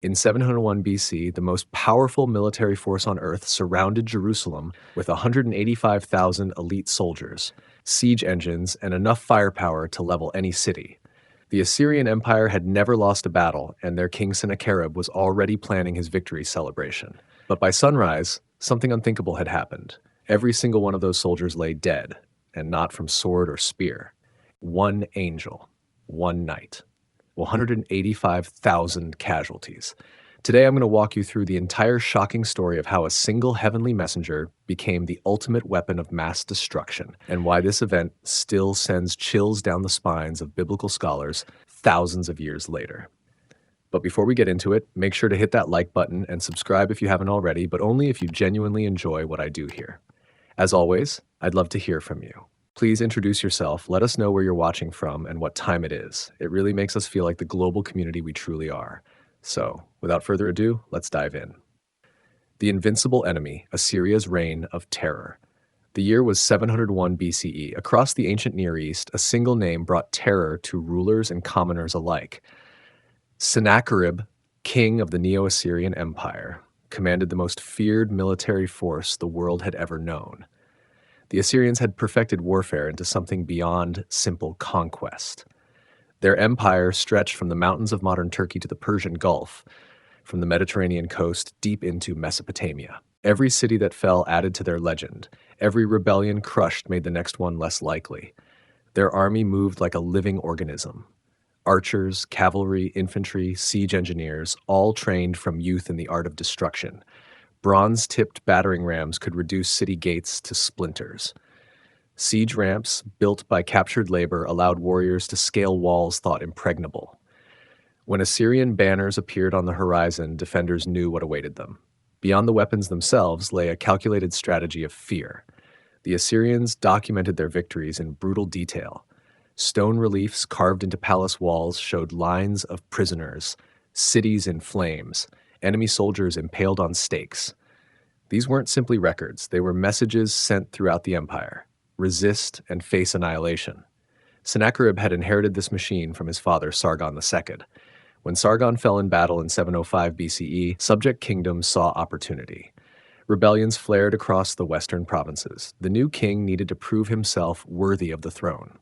In 701 BC, the most powerful military force on Earth surrounded Jerusalem with 185,000 elite soldiers, siege engines, and enough firepower to level any city. The Assyrian Empire had never lost a battle, and their king Sennacherib was already planning his victory celebration. But by sunrise, something unthinkable had happened. Every single one of those soldiers lay dead, and not from sword or spear. One angel, one night. 185,000 casualties. Today, I'm going to walk you through the entire shocking story of how a single heavenly messenger became the ultimate weapon of mass destruction, and why this event still sends chills down the spines of biblical scholars thousands of years later. But before we get into it, make sure to hit that like button and subscribe if you haven't already, but only if you genuinely enjoy what I do here. As always, I'd love to hear from you. Please introduce yourself, let us know where you're watching from and what time it is. It really makes us feel like the global community we truly are. So, without further ado, let's dive in. The invincible enemy, Assyria's reign of terror. The year was 701 BCE. Across the ancient Near East, a single name brought terror to rulers and commoners alike. Sennacherib, king of the Neo-Assyrian Empire, commanded the most feared military force the world had ever known. The Assyrians had perfected warfare into something beyond simple conquest. Their empire stretched from the mountains of modern Turkey to the Persian Gulf, from the Mediterranean coast deep into Mesopotamia. Every city that fell added to their legend. Every rebellion crushed made the next one less likely. Their army moved like a living organism. Archers, cavalry, infantry, siege engineers, all trained from youth in the art of destruction. Bronze-tipped battering rams could reduce city gates to splinters. Siege ramps, built by captured labor, allowed warriors to scale walls thought impregnable. When Assyrian banners appeared on the horizon, defenders knew what awaited them. Beyond the weapons themselves lay a calculated strategy of fear. The Assyrians documented their victories in brutal detail. Stone reliefs carved into palace walls showed lines of prisoners, cities in flames, enemy soldiers impaled on stakes. These weren't simply records, they were messages sent throughout the empire. Resist and face annihilation. Sennacherib had inherited this machine from his father Sargon II. When Sargon fell in battle in 705 BCE, subject kingdoms saw opportunity. Rebellions flared across the western provinces. The new king needed to prove himself worthy of the throne.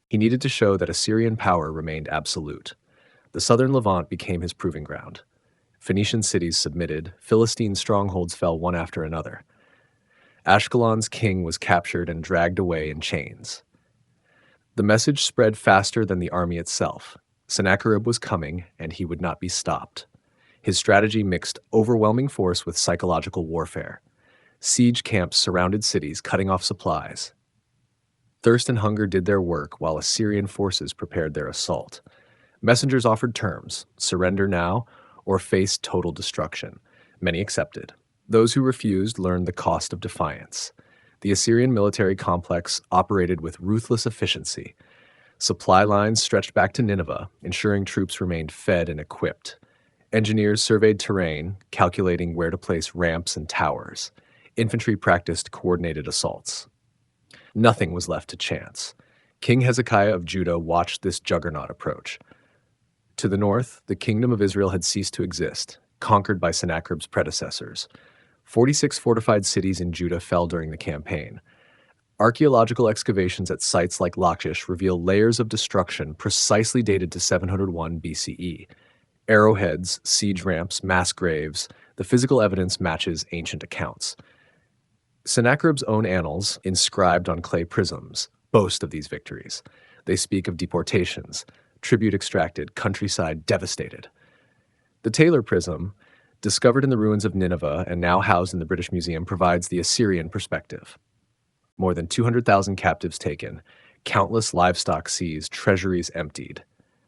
He needed to show that Assyrian power remained absolute. The southern Levant became his proving ground. Phoenician cities submitted, Philistine strongholds fell one after another. Ashkelon's king was captured and dragged away in chains. The message spread faster than the army itself. Sennacherib was coming, and he would not be stopped. His strategy mixed overwhelming force with psychological warfare. Siege camps surrounded cities, cutting off supplies. Thirst and hunger did their work while Assyrian forces prepared their assault. Messengers offered terms: surrender now or face total destruction. Many accepted. Those who refused learned the cost of defiance. The Assyrian military complex operated with ruthless efficiency. Supply lines stretched back to Nineveh, ensuring troops remained fed and equipped. Engineers surveyed terrain, calculating where to place ramps and towers. Infantry practiced coordinated assaults. Nothing was left to chance. King Hezekiah of Judah watched this juggernaut approach. To the north, the kingdom of Israel had ceased to exist, conquered by Sennacherib's predecessors. 46 fortified cities in Judah fell during the campaign. Archaeological excavations at sites like Lachish reveal layers of destruction precisely dated to 701 BCE. Arrowheads, siege ramps, mass graves, the physical evidence matches ancient accounts. Sennacherib's own annals, inscribed on clay prisms, boast of these victories. They speak of deportations, tribute extracted, countryside devastated. The Taylor prism, discovered in the ruins of Nineveh and now housed in the British Museum, provides the Assyrian perspective. More than 200,000 captives taken, countless livestock seized, treasuries emptied.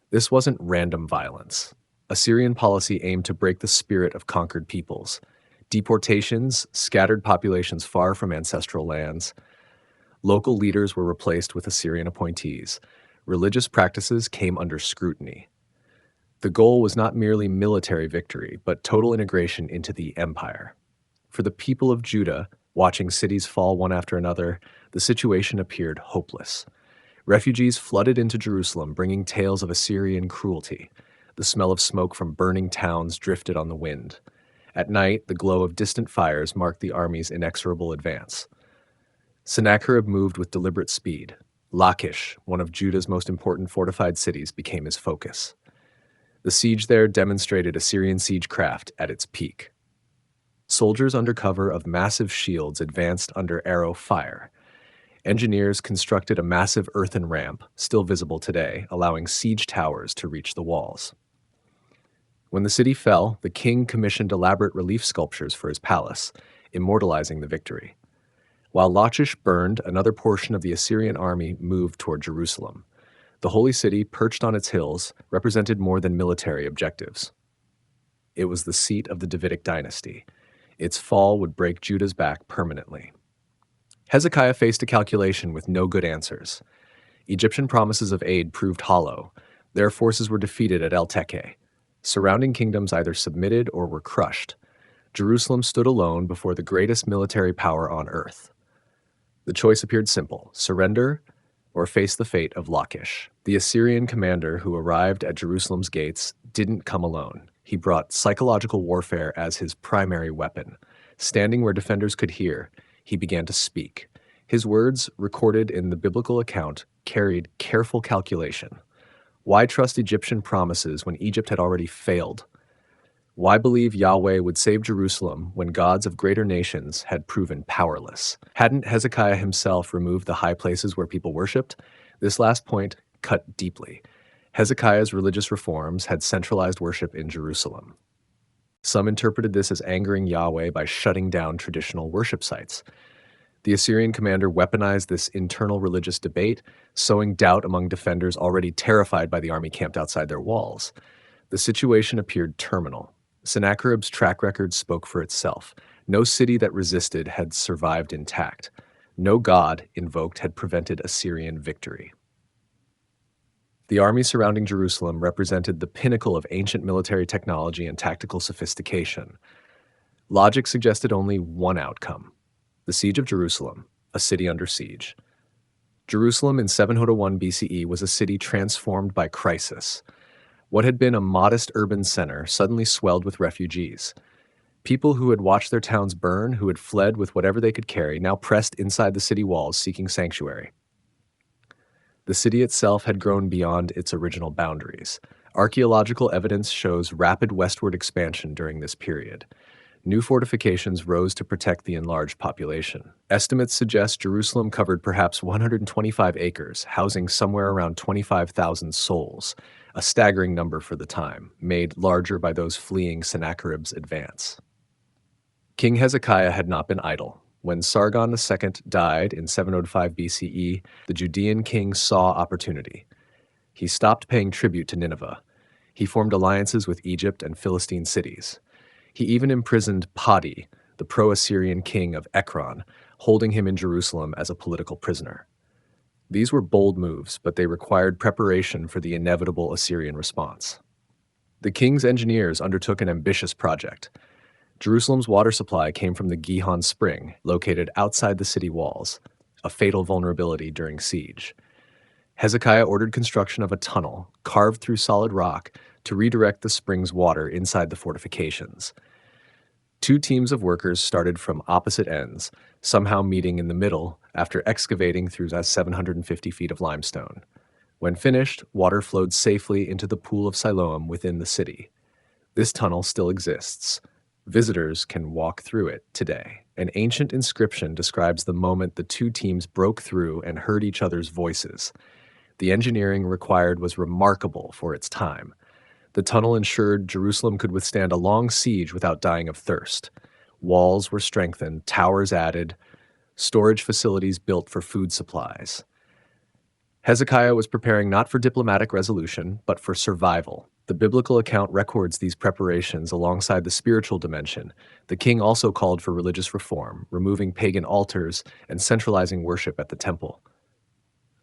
This wasn't random violence. Assyrian policy aimed to break the spirit of conquered peoples. Deportations scattered populations far from ancestral lands. Local leaders were replaced with Assyrian appointees. Religious practices came under scrutiny. The goal was not merely military victory, but total integration into the empire. For the people of Judah, watching cities fall one after another, the situation appeared hopeless. Refugees flooded into Jerusalem, bringing tales of Assyrian cruelty. The smell of smoke from burning towns drifted on the wind. At night, the glow of distant fires marked the army's inexorable advance. Sennacherib moved with deliberate speed. Lachish, one of Judah's most important fortified cities, became his focus. The siege there demonstrated Assyrian siegecraft at its peak. Soldiers under cover of massive shields advanced under arrow fire. Engineers constructed a massive earthen ramp, still visible today, allowing siege towers to reach the walls. When the city fell, the king commissioned elaborate relief sculptures for his palace, immortalizing the victory. While Lachish burned, another portion of the Assyrian army moved toward Jerusalem. The holy city, perched on its hills, represented more than military objectives. It was the seat of the Davidic dynasty. Its fall would break Judah's back permanently. Hezekiah faced a calculation with no good answers. Egyptian promises of aid proved hollow. Their forces were defeated at El Teke. Surrounding kingdoms either submitted or were crushed. Jerusalem stood alone before the greatest military power on earth. The choice appeared simple: surrender or face the fate of Lachish. The Assyrian commander who arrived at Jerusalem's gates didn't come alone. He brought psychological warfare as his primary weapon. Standing where defenders could hear, he began to speak. His words, recorded in the biblical account, carried careful calculation. Why trust Egyptian promises when Egypt had already failed? Why believe Yahweh would save Jerusalem when gods of greater nations had proven powerless? Hadn't Hezekiah himself removed the high places where people worshipped? This last point cut deeply. Hezekiah's religious reforms had centralized worship in Jerusalem. Some interpreted this as angering Yahweh by shutting down traditional worship sites. The Assyrian commander weaponized this internal religious debate, sowing doubt among defenders already terrified by the army camped outside their walls. The situation appeared terminal. Sennacherib's track record spoke for itself. No city that resisted had survived intact. No god invoked had prevented Assyrian victory. The army surrounding Jerusalem represented the pinnacle of ancient military technology and tactical sophistication. Logic suggested only one outcome: the siege of Jerusalem, a city under siege. Jerusalem in 701 BCE was a city transformed by crisis. What had been a modest urban center suddenly swelled with refugees. People who had watched their towns burn, who had fled with whatever they could carry, now pressed inside the city walls seeking sanctuary. The city itself had grown beyond its original boundaries. Archaeological evidence shows rapid westward expansion during this period. New fortifications rose to protect the enlarged population. Estimates suggest Jerusalem covered perhaps 125 acres, housing somewhere around 25,000 souls, a staggering number for the time, made larger by those fleeing Sennacherib's advance. King Hezekiah had not been idle. When Sargon II died in 705 BCE, the Judean king saw opportunity. He stopped paying tribute to Nineveh. He formed alliances with Egypt and Philistine cities. He even imprisoned Padi, the pro-Assyrian king of Ekron, holding him in Jerusalem as a political prisoner. These were bold moves, but they required preparation for the inevitable Assyrian response. The king's engineers undertook an ambitious project. Jerusalem's water supply came from the Gihon Spring, located outside the city walls, a fatal vulnerability during siege. Hezekiah ordered construction of a tunnel, carved through solid rock, to redirect the spring's water inside the fortifications. Two teams of workers started from opposite ends, somehow meeting in the middle after excavating through 750 feet of limestone. When finished, water flowed safely into the pool of Siloam within the city. This tunnel still exists. Visitors can walk through it today. An ancient inscription describes the moment the two teams broke through and heard each other's voices. The engineering required was remarkable for its time. The tunnel ensured Jerusalem could withstand a long siege without dying of thirst. Walls were strengthened, towers added, storage facilities built for food supplies. Hezekiah was preparing not for diplomatic resolution, but for survival. The biblical account records these preparations alongside the spiritual dimension. The king also called for religious reform, removing pagan altars and centralizing worship at the temple.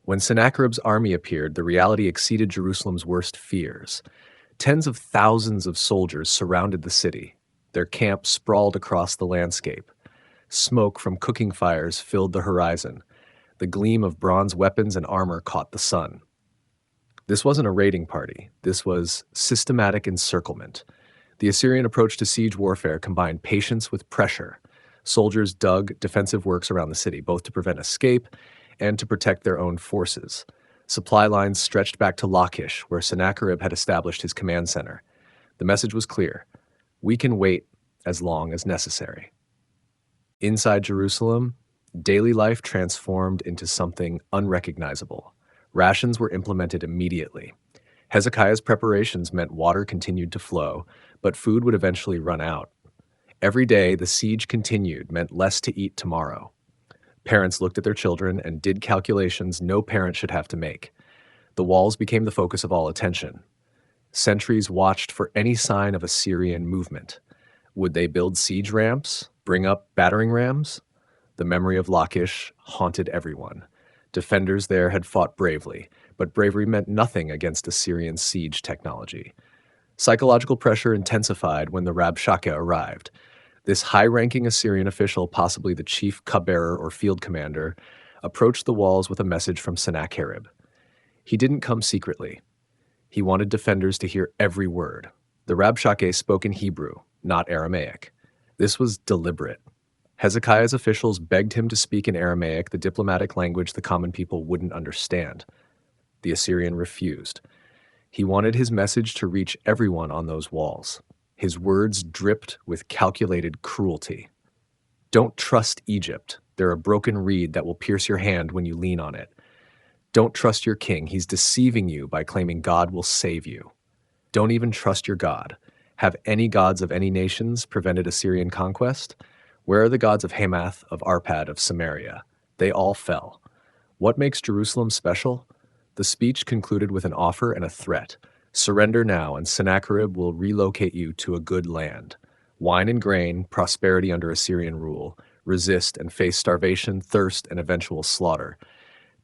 When Sennacherib's army appeared, the reality exceeded Jerusalem's worst fears. Tens of thousands of soldiers surrounded the city. Their camp sprawled across the landscape. Smoke from cooking fires filled the horizon. The gleam of bronze weapons and armor caught the sun. This wasn't a raiding party. This was systematic encirclement. The Assyrian approach to siege warfare combined patience with pressure. Soldiers dug defensive works around the city, both to prevent escape and to protect their own forces. Supply lines stretched back to Lachish, where Sennacherib had established his command center. The message was clear: we can wait as long as necessary. Inside Jerusalem, daily life transformed into something unrecognizable. Rations were implemented immediately. Hezekiah's preparations meant water continued to flow, but food would eventually run out. Every day, the siege continued meant less to eat tomorrow. Parents looked at their children and did calculations no parent should have to make. The walls became the focus of all attention. Sentries watched for any sign of Assyrian movement. Would they build siege ramps, bring up battering rams? The memory of Lachish haunted everyone. Defenders there had fought bravely, but bravery meant nothing against Assyrian siege technology. Psychological pressure intensified when the Rabshakeh arrived. This high-ranking Assyrian official, possibly the chief cupbearer or field commander, approached the walls with a message from Sennacherib. He didn't come secretly. He wanted defenders to hear every word. The Rabshakeh spoke in Hebrew, not Aramaic. This was deliberate. Hezekiah's officials begged him to speak in Aramaic, the diplomatic language the common people wouldn't understand. The Assyrian refused. He wanted his message to reach everyone on those walls. His words dripped with calculated cruelty. Don't trust Egypt. They're a broken reed that will pierce your hand when you lean on it. Don't trust your king. He's deceiving you by claiming God will save you. Don't even trust your God. Have any gods of any nations prevented Assyrian conquest? Where are the gods of Hamath, of Arpad, of Samaria? They all fell. What makes Jerusalem special? The speech concluded with an offer and a threat. Surrender now, and Sennacherib will relocate you to a good land. Wine and grain, prosperity under Assyrian rule. Resist and face starvation, thirst, and eventual slaughter.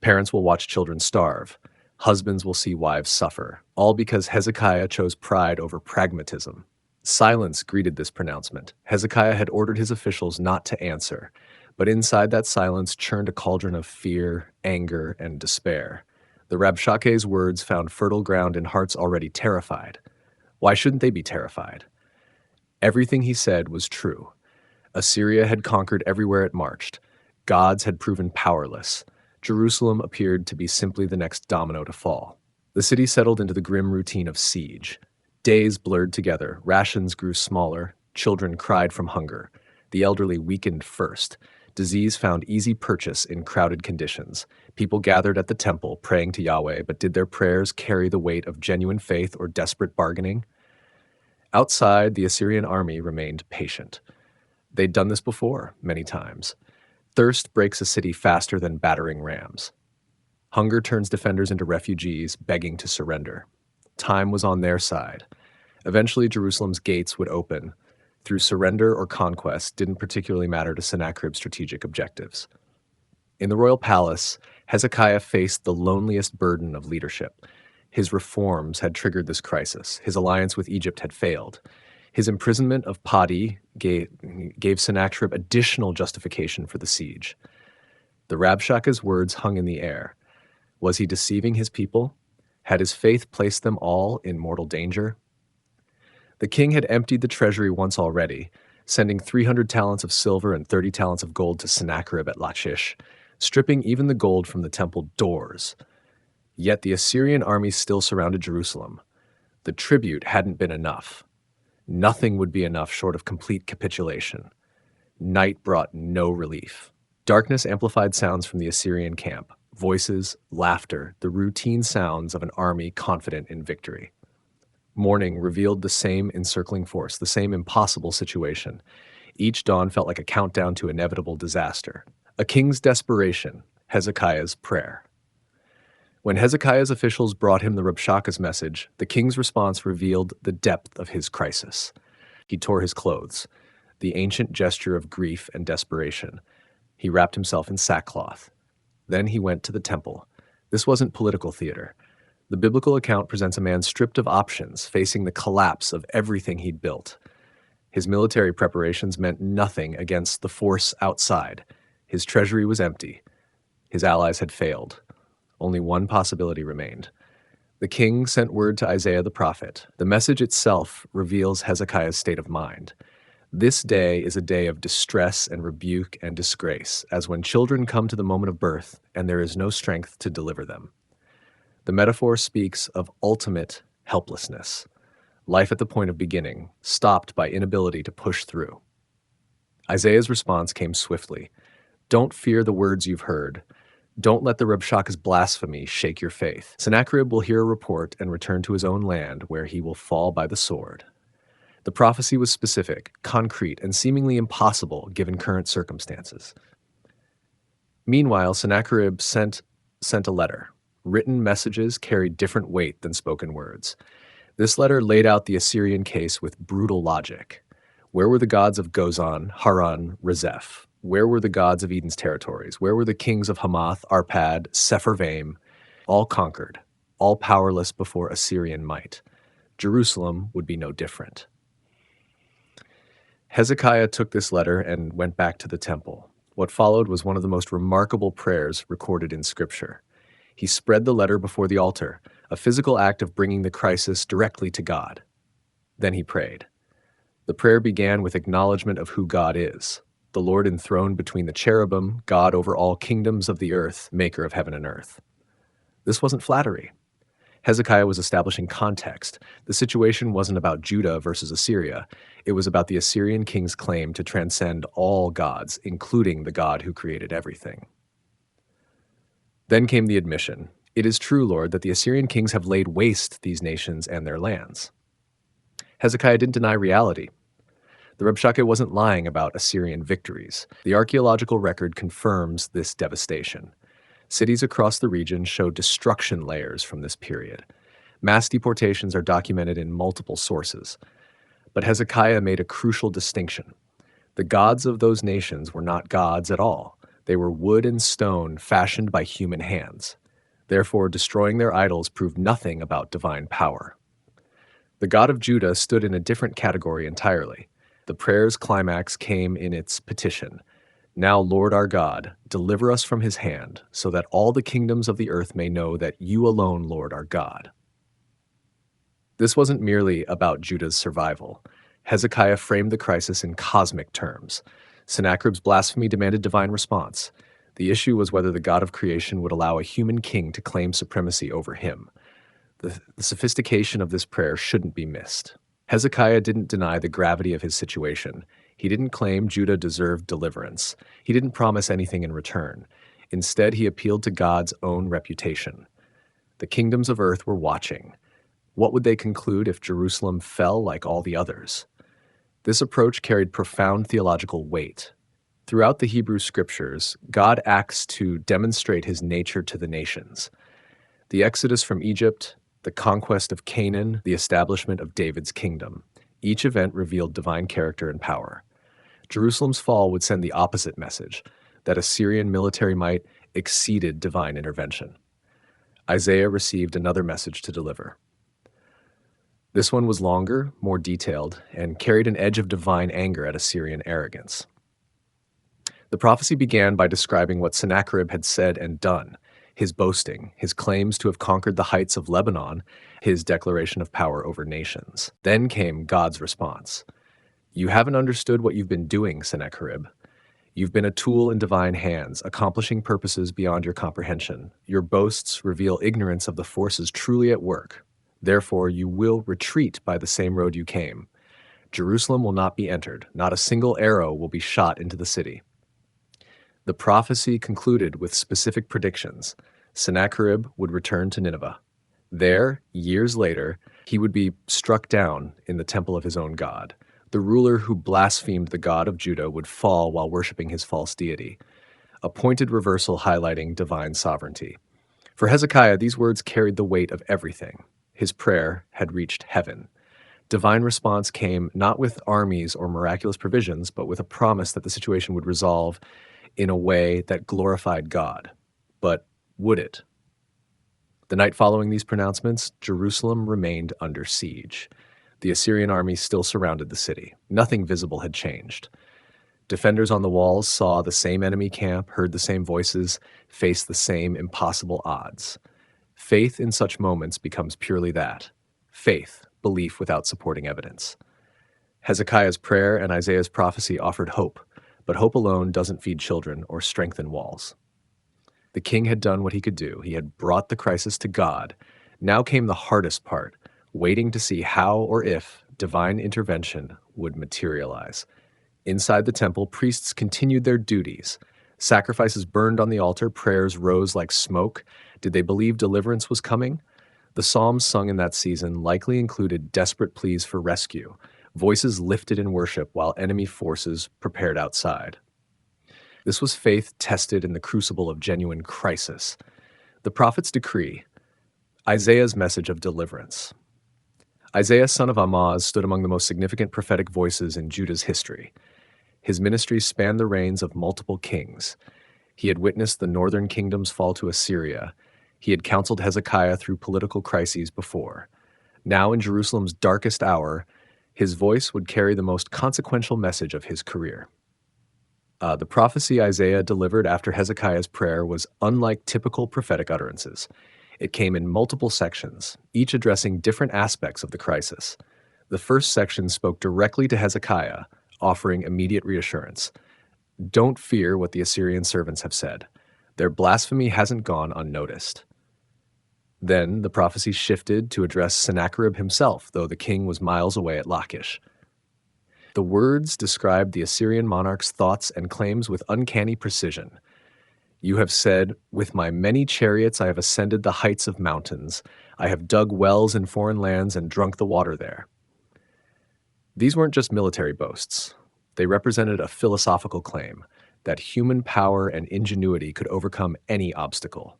Parents will watch children starve. Husbands will see wives suffer, all because Hezekiah chose pride over pragmatism. Silence greeted this pronouncement. Hezekiah had ordered his officials not to answer, but inside that silence churned a cauldron of fear, anger, and despair. The Rabshakeh's words found fertile ground in hearts already terrified. Why shouldn't they be terrified? Everything he said was true. Assyria had conquered everywhere it marched. Gods had proven powerless. Jerusalem appeared to be simply the next domino to fall. The city settled into the grim routine of siege. Days blurred together, rations grew smaller, children cried from hunger. The elderly weakened first. Disease found easy purchase in crowded conditions. People gathered at the temple, praying to Yahweh, but did their prayers carry the weight of genuine faith or desperate bargaining? Outside, the Assyrian army remained patient. They'd done this before, many times. Thirst breaks a city faster than battering rams. Hunger turns defenders into refugees, begging to surrender. Time was on their side. Eventually, Jerusalem's gates would open. Through surrender or conquest didn't particularly matter to Sennacherib's strategic objectives. In the royal palace, Hezekiah faced the loneliest burden of leadership. His reforms had triggered this crisis. His alliance with Egypt had failed. His imprisonment of Padi gave Sennacherib additional justification for the siege. The Rabshakeh's words hung in the air. Was he deceiving his people? Had his faith placed them all in mortal danger? The king had emptied the treasury once already, sending 300 talents of silver and 30 talents of gold to Sennacherib at Lachish, stripping even the gold from the temple doors. Yet the Assyrian army still surrounded Jerusalem. The tribute hadn't been enough. Nothing would be enough short of complete capitulation. Night brought no relief. Darkness amplified sounds from the Assyrian camp. Voices, laughter, the routine sounds of an army confident in victory. Morning revealed the same encircling force, the same impossible situation. Each dawn felt like a countdown to inevitable disaster. A king's desperation, Hezekiah's prayer. When Hezekiah's officials brought him the Rabshakeh's message, the king's response revealed the depth of his crisis. He tore his clothes, the ancient gesture of grief and desperation. He wrapped himself in sackcloth. Then he went to the temple. This wasn't political theater. The biblical account presents a man stripped of options, facing the collapse of everything he'd built. His military preparations meant nothing against the force outside. His treasury was empty. His allies had failed. Only one possibility remained. The king sent word to Isaiah the prophet. The message itself reveals Hezekiah's state of mind. This day is a day of distress and rebuke and disgrace, as when children come to the moment of birth and there is no strength to deliver them. The metaphor speaks of ultimate helplessness, life at the point of beginning, stopped by inability to push through. Isaiah's response came swiftly. Don't fear the words you've heard. Don't let the Rabshakeh's blasphemy shake your faith. Sennacherib will hear a report and return to his own land, where he will fall by the sword. The prophecy was specific, concrete, and seemingly impossible given current circumstances. Meanwhile, Sennacherib sent a letter. Written messages carried different weight than spoken words. This letter laid out the Assyrian case with brutal logic. Where were the gods of Gozan, Haran, Rezeph? Where were the gods of Eden's territories? Where were the kings of Hamath, Arpad, Sepharvaim? All conquered, all powerless before Assyrian might. Jerusalem would be no different. Hezekiah took this letter and went back to the temple. What followed was one of the most remarkable prayers recorded in Scripture. He spread the letter before the altar, a physical act of bringing the crisis directly to God. Then he prayed. The prayer began with acknowledgement of who God is, the Lord enthroned between the cherubim, God over all kingdoms of the earth, maker of heaven and earth. This wasn't flattery. Hezekiah was establishing context. The situation wasn't about Judah versus Assyria. It was about the Assyrian king's claim to transcend all gods, including the God who created everything. Then came the admission. It is true, Lord, that the Assyrian kings have laid waste these nations and their lands. Hezekiah didn't deny reality. The Rabshakeh wasn't lying about Assyrian victories. The archaeological record confirms this devastation. Cities across the region show destruction layers from this period. Mass deportations are documented in multiple sources. But Hezekiah made a crucial distinction. The gods of those nations were not gods at all. They were wood and stone fashioned by human hands. Therefore, destroying their idols proved nothing about divine power. The God of Judah stood in a different category entirely. The prayer's climax came in its petition. Now, Lord our God, deliver us from his hand, so that all the kingdoms of the earth may know that you alone, Lord, are God. This wasn't merely about Judah's survival. Hezekiah framed the crisis in cosmic terms. Sennacherib's blasphemy demanded divine response. The issue was whether the God of creation would allow a human king to claim supremacy over him. The sophistication of this prayer shouldn't be missed. Hezekiah didn't deny the gravity of his situation. He didn't claim Judah deserved deliverance. He didn't promise anything in return. Instead, he appealed to God's own reputation. The kingdoms of earth were watching. What would they conclude if Jerusalem fell like all the others? This approach carried profound theological weight. Throughout the Hebrew scriptures, God acts to demonstrate his nature to the nations. The exodus from Egypt, the conquest of Canaan, the establishment of David's kingdom. Each event revealed divine character and power. Jerusalem's fall would send the opposite message, that Assyrian military might exceeded divine intervention. Isaiah received another message to deliver. This one was longer, more detailed, and carried an edge of divine anger at Assyrian arrogance. The prophecy began by describing what Sennacherib had said and done, his boasting, his claims to have conquered the heights of Lebanon, his declaration of power over nations. Then came God's response. You haven't understood what you've been doing, Sennacherib. You've been a tool in divine hands, accomplishing purposes beyond your comprehension. Your boasts reveal ignorance of the forces truly at work. Therefore, you will retreat by the same road you came. Jerusalem will not be entered. Not a single arrow will be shot into the city. The prophecy concluded with specific predictions. Sennacherib would return to Nineveh. There, years later, he would be struck down in the temple of his own god. The ruler who blasphemed the God of Judah would fall while worshiping his false deity, a pointed reversal highlighting divine sovereignty. For Hezekiah, these words carried the weight of everything. His prayer had reached heaven. Divine response came not with armies or miraculous provisions, but with a promise that the situation would resolve in a way that glorified God. But would it? The night following these pronouncements, Jerusalem remained under siege. The Assyrian army still surrounded the city. Nothing visible had changed. Defenders on the walls saw the same enemy camp, heard the same voices, faced the same impossible odds. Faith in such moments becomes purely that: faith, belief without supporting evidence. Hezekiah's prayer and Isaiah's prophecy offered hope, but hope alone doesn't feed children or strengthen walls. The king had done what he could do. He had brought the crisis to God. Now came the hardest part, waiting to see how or if divine intervention would materialize. Inside the temple, priests continued their duties. Sacrifices burned on the altar, prayers rose like smoke. Did they believe deliverance was coming? The psalms sung in that season likely included desperate pleas for rescue, voices lifted in worship while enemy forces prepared outside. This was faith tested in the crucible of genuine crisis. The prophet's decree, Isaiah's message of deliverance. Isaiah, son of Amoz, stood among the most significant prophetic voices in Judah's history. His ministry spanned the reigns of multiple kings. He had witnessed the northern kingdoms fall to Assyria. He had counseled Hezekiah through political crises before. Now, in Jerusalem's darkest hour, his voice would carry the most consequential message of his career. The prophecy Isaiah delivered after Hezekiah's prayer was unlike typical prophetic utterances. It came in multiple sections, each addressing different aspects of the crisis. The first section spoke directly to Hezekiah, offering immediate reassurance. Don't fear what the Assyrian servants have said. Their blasphemy hasn't gone unnoticed. Then the prophecy shifted to address Sennacherib himself, though the king was miles away at Lachish. The words described the Assyrian monarch's thoughts and claims with uncanny precision. You have said, "With my many chariots I have ascended the heights of mountains. I have dug wells in foreign lands and drunk the water there." These weren't just military boasts. They represented a philosophical claim that human power and ingenuity could overcome any obstacle.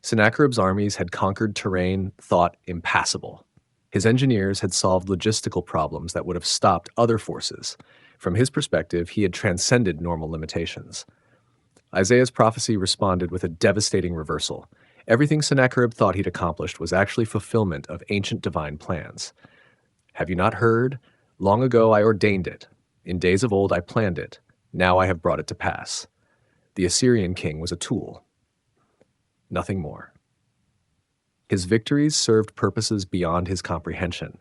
Sennacherib's armies had conquered terrain thought impassable. His engineers had solved logistical problems that would have stopped other forces. From his perspective, he had transcended normal limitations. Isaiah's prophecy responded with a devastating reversal. Everything Sennacherib thought he'd accomplished was actually fulfillment of ancient divine plans. Have you not heard? Long ago I ordained it. In days of old I planned it. Now I have brought it to pass. The Assyrian king was a tool. Nothing more. His victories served purposes beyond his comprehension.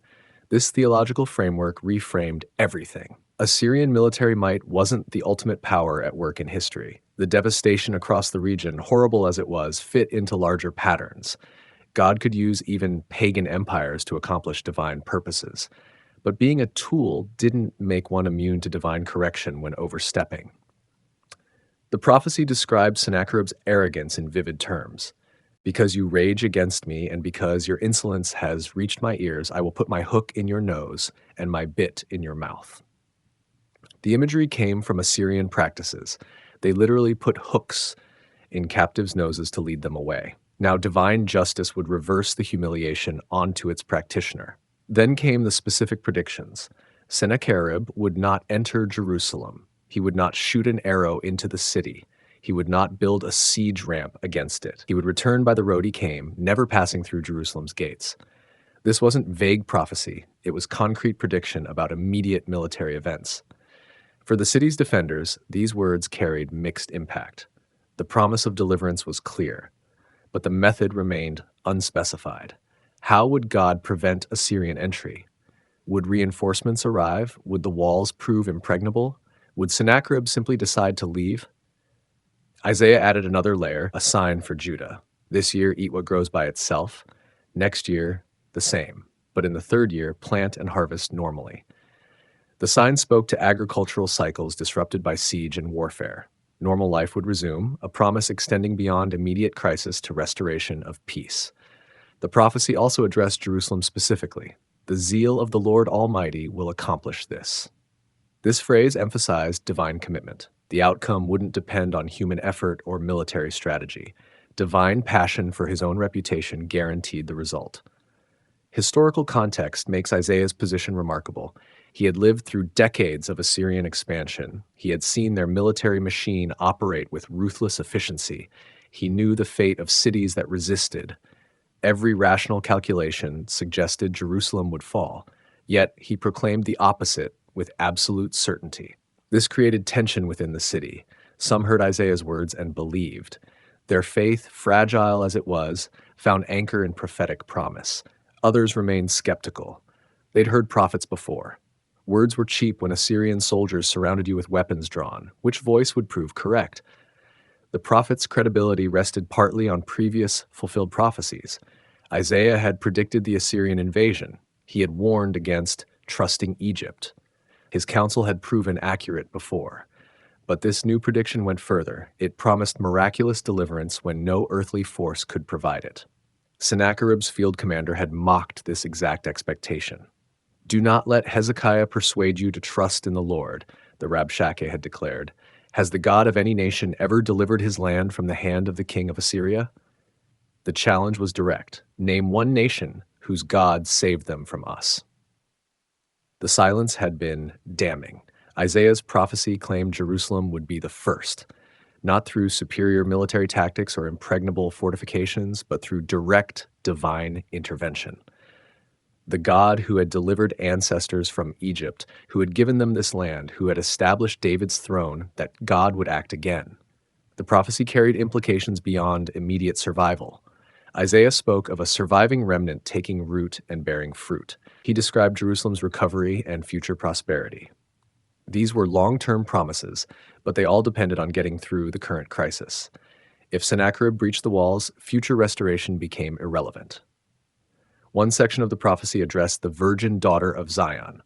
This theological framework reframed everything. Assyrian military might wasn't the ultimate power at work in history. The devastation across the region, horrible as it was, fit into larger patterns. God could use even pagan empires to accomplish divine purposes. But being a tool didn't make one immune to divine correction when overstepping. The prophecy described Sennacherib's arrogance in vivid terms. Because you rage against me and because your insolence has reached my ears, I will put my hook in your nose and my bit in your mouth. The imagery came from Assyrian practices. They literally put hooks in captives' noses to lead them away. Now divine justice would reverse the humiliation onto its practitioner. Then came the specific predictions. Sennacherib would not enter Jerusalem. He would not shoot an arrow into the city. He would not build a siege ramp against it. He would return by the road he came, never passing through Jerusalem's gates. This wasn't vague prophecy. It was concrete prediction about immediate military events. For the city's defenders, these words carried mixed impact. The promise of deliverance was clear, but the method remained unspecified. How would God prevent Assyrian entry? Would reinforcements arrive? Would the walls prove impregnable? Would Sennacherib simply decide to leave? Isaiah added another layer, a sign for Judah. This year, eat what grows by itself. Next year, the same. But in the third year, plant and harvest normally. The sign spoke to agricultural cycles disrupted by siege and warfare. Normal life would resume, a promise extending beyond immediate crisis to restoration of peace. The prophecy also addressed Jerusalem specifically. The zeal of the Lord Almighty will accomplish this. This phrase emphasized divine commitment. The outcome wouldn't depend on human effort or military strategy. Divine passion for his own reputation guaranteed the result. Historical context makes Isaiah's position remarkable. He had lived through decades of Assyrian expansion. He had seen their military machine operate with ruthless efficiency. He knew the fate of cities that resisted. Every rational calculation suggested Jerusalem would fall. Yet he proclaimed the opposite with absolute certainty. This created tension within the city. Some heard Isaiah's words and believed. Their faith, fragile as it was, found anchor in prophetic promise. Others remained skeptical. They'd heard prophets before. Words were cheap when Assyrian soldiers surrounded you with weapons drawn. Which voice would prove correct? The prophet's credibility rested partly on previous fulfilled prophecies. Isaiah had predicted the Assyrian invasion. He had warned against trusting Egypt. His counsel had proven accurate before. But this new prediction went further. It promised miraculous deliverance when no earthly force could provide it. Sennacherib's field commander had mocked this exact expectation. "Do not let Hezekiah persuade you to trust in the Lord," the Rabshakeh had declared. "Has the God of any nation ever delivered his land from the hand of the king of Assyria?" The challenge was direct. Name one nation whose God saved them from us. The silence had been damning. Isaiah's prophecy claimed Jerusalem would be the first, not through superior military tactics or impregnable fortifications, but through direct divine intervention. The God who had delivered ancestors from Egypt, who had given them this land, who had established David's throne, that God would act again. The prophecy carried implications beyond immediate survival. Isaiah spoke of a surviving remnant taking root and bearing fruit. He described Jerusalem's recovery and future prosperity. These were long-term promises, but they all depended on getting through the current crisis. If Sennacherib breached the walls, future restoration became irrelevant. One section of the prophecy addressed the virgin daughter of Zion,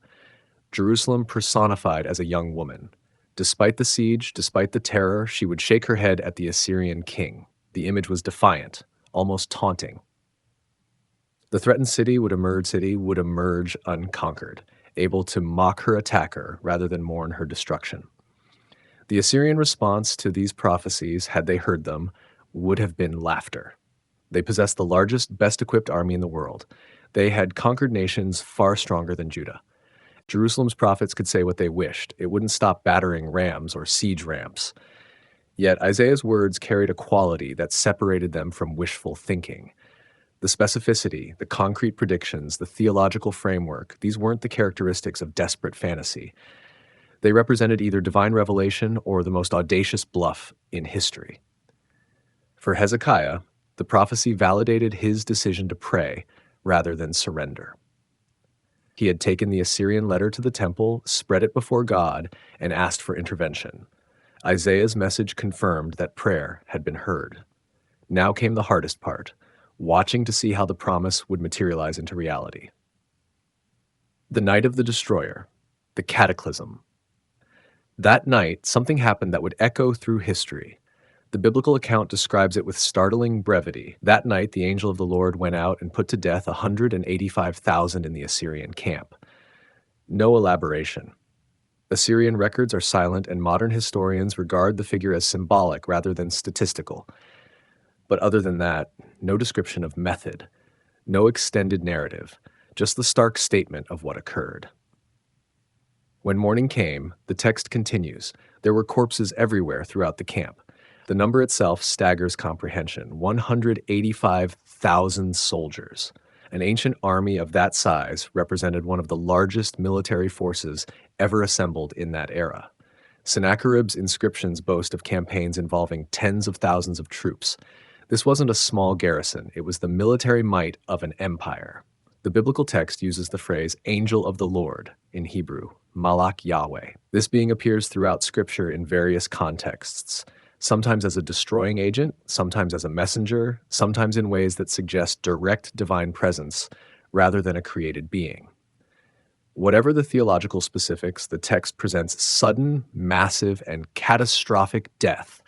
Jerusalem personified as a young woman. Despite the siege, despite the terror, she would shake her head at the Assyrian king. The image was defiant, almost taunting. The threatened city would emerge unconquered, able to mock her attacker rather than mourn her destruction. The Assyrian response to these prophecies, had they heard them, would have been laughter. They possessed the largest, best-equipped army in the world. They had conquered nations far stronger than Judah. Jerusalem's prophets could say what they wished. It wouldn't stop battering rams or siege ramps. Yet Isaiah's words carried a quality that separated them from wishful thinking. The specificity, the concrete predictions, the theological framework, these weren't the characteristics of desperate fantasy. They represented either divine revelation or the most audacious bluff in history. For Hezekiah, the prophecy validated his decision to pray rather than surrender. He had taken the Assyrian letter to the temple, spread it before God, and asked for intervention. Isaiah's message confirmed that prayer had been heard. Now came the hardest part, watching to see how the promise would materialize into reality. The night of the destroyer, the cataclysm. That night, something happened that would echo through history. The biblical account describes it with startling brevity. That night, the angel of the Lord went out and put to death 185,000 in the Assyrian camp. No elaboration. Assyrian records are silent, and modern historians regard the figure as symbolic rather than statistical. But other than that, no description of method, no extended narrative, just the stark statement of what occurred. When morning came, the text continues. There were corpses everywhere throughout the camp. The number itself staggers comprehension. 185,000 soldiers. An ancient army of that size represented one of the largest military forces ever assembled in that era. Sennacherib's inscriptions boast of campaigns involving tens of thousands of troops. This wasn't a small garrison, it was the military might of an empire. The biblical text uses the phrase angel of the Lord in Hebrew, Malach Yahweh. This being appears throughout Scripture in various contexts, sometimes as a destroying agent, sometimes as a messenger, sometimes in ways that suggest direct divine presence rather than a created being. Whatever the theological specifics, the text presents sudden, massive, and catastrophic death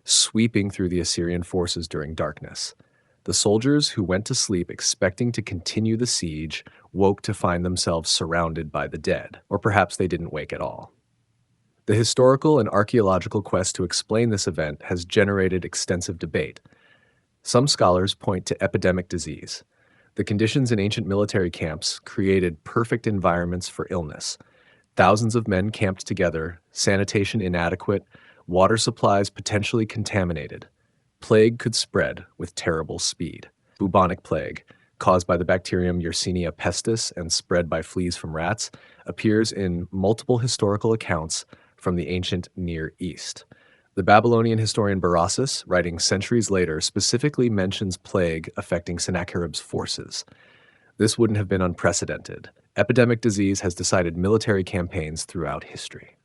sweeping through the Assyrian forces during darkness. The soldiers who went to sleep expecting to continue the siege woke to find themselves surrounded by the dead, or perhaps they didn't wake at all. The historical and archaeological quest to explain this event has generated extensive debate. Some scholars point to epidemic disease. The conditions in ancient military camps created perfect environments for illness. Thousands of men camped together, sanitation inadequate, water supplies potentially contaminated. Plague could spread with terrible speed. Bubonic plague, caused by the bacterium Yersinia pestis and spread by fleas from rats, appears in multiple historical accounts from the ancient Near East. The Babylonian historian Berossus, writing centuries later, specifically mentions plague affecting Sennacherib's forces. This wouldn't have been unprecedented. Epidemic disease has decided military campaigns throughout history.